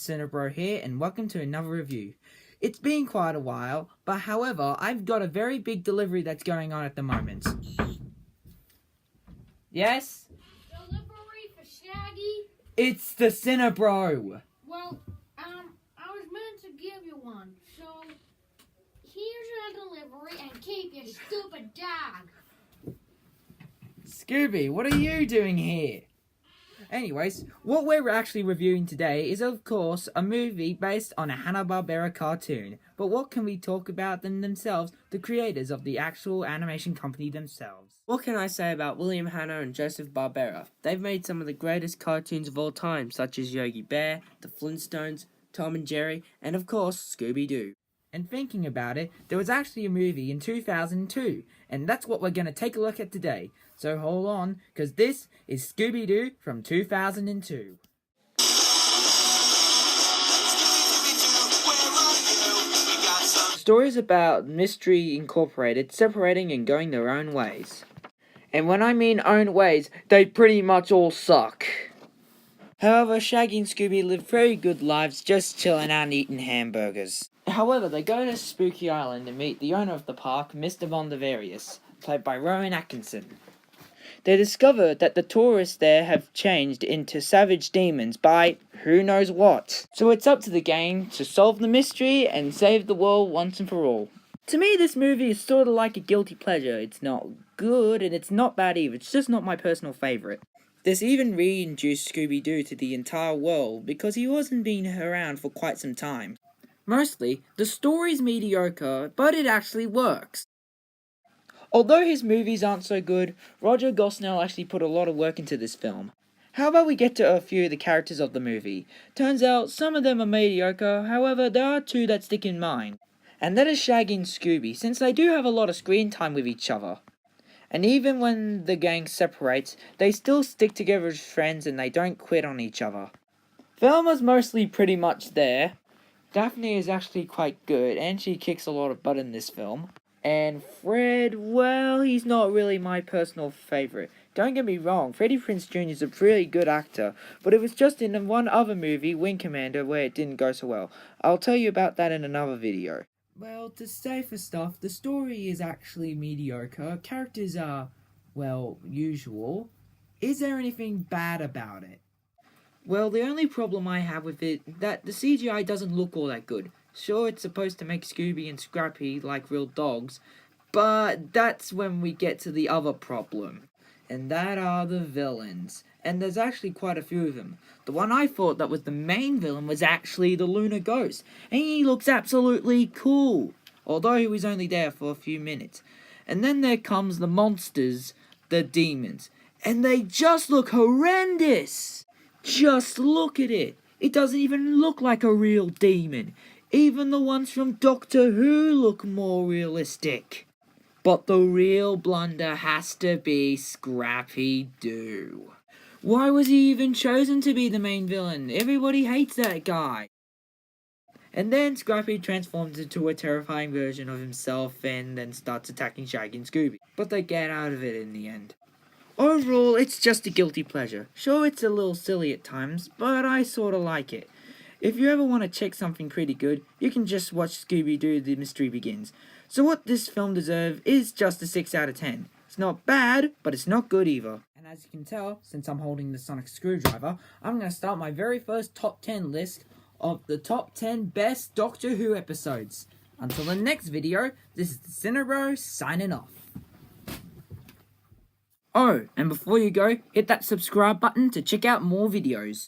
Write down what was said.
Cinebro here, and welcome to another review. It's been quite a while, but however, I've got a very big delivery that's going on at the moment. Yes? Delivery for Shaggy? It's the Cinebro! Well, I was meant to give you one, so here's your delivery and keep your stupid dog. Scooby, what are you doing here? Anyways, what we're actually reviewing today is, of course, a movie based on a Hanna-Barbera cartoon. But what can we talk about them themselves, the creators of the actual animation company themselves? What can I say about William Hanna and Joseph Barbera? They've made some of the greatest cartoons of all time, such as Yogi Bear, The Flintstones, Tom and Jerry, and of course, Scooby-Doo. And thinking about it, there was actually a movie in 2002, and that's what we're going to take a look at today. So hold on, because this is Scooby-Doo from 2002. The story is about Mystery Incorporated separating and going their own ways. And when I mean own ways, they pretty much all suck. However, Shaggy and Scooby live very good lives just chilling out and eating hamburgers. However, they go to Spooky Island and meet the owner of the park, Mr. Bondavarius, played by Rowan Atkinson. They discover that the tourists there have changed into savage demons by who knows what. So it's up to the gang to solve the mystery and save the world once and for all. To me, this movie is sort of like a guilty pleasure. It's not good and it's not bad either. It's just not my personal favourite. This even reintroduced Scooby-Doo to the entire world because he wasn't being around for quite some time. Mostly, the story's mediocre, but it actually works. Although his movies aren't so good, Roger Gosnell actually put a lot of work into this film. How about we get to a few of the characters of the movie? Turns out some of them are mediocre, however there are two that stick in mind. And that is Shaggy and Scooby, since they do have a lot of screen time with each other. And even when the gang separates, they still stick together as friends and they don't quit on each other. Velma's mostly pretty much there. Daphne is actually quite good, and she kicks a lot of butt in this film. And Fred, well, he's not really my personal favourite. Don't get me wrong, Freddie Prinze Jr. is a really good actor, but it was just in one other movie, Wing Commander, where it didn't go so well. I'll tell you about that in another video. Well, to say for stuff, the story is actually mediocre, characters are, well, usual. Is there anything bad about it? Well, the only problem I have with it, that the CGI doesn't look all that good. Sure, it's supposed to make Scooby and Scrappy like real dogs, but that's when we get to the other problem. And that are the villains. And there's actually quite a few of them. The one I thought that was the main villain was actually the Lunar Ghost. And he looks absolutely cool. Although he was only there for a few minutes. And then there comes the monsters, the demons. And they just look horrendous. Just look at it. It doesn't even look like a real demon. Even the ones from Doctor Who look more realistic. But the real blunder has to be Scrappy-Doo. Why was he even chosen to be the main villain? Everybody hates that guy. And then Scrappy transforms into a terrifying version of himself and then starts attacking Shaggy and Scooby. But they get out of it in the end. Overall, it's just a guilty pleasure. Sure, it's a little silly at times, but I sorta like it. If you ever want to check something pretty good, you can just watch Scooby-Doo The Mystery Begins. So what this film deserves is just a 6 out of 10. It's not bad, but it's not good either. And as you can tell, since I'm holding the sonic screwdriver, I'm going to start my very first top 10 list of the top 10 best Doctor Who episodes. Until the next video, this is the Cinebro signing off. Oh, and before you go, hit that subscribe button to check out more videos.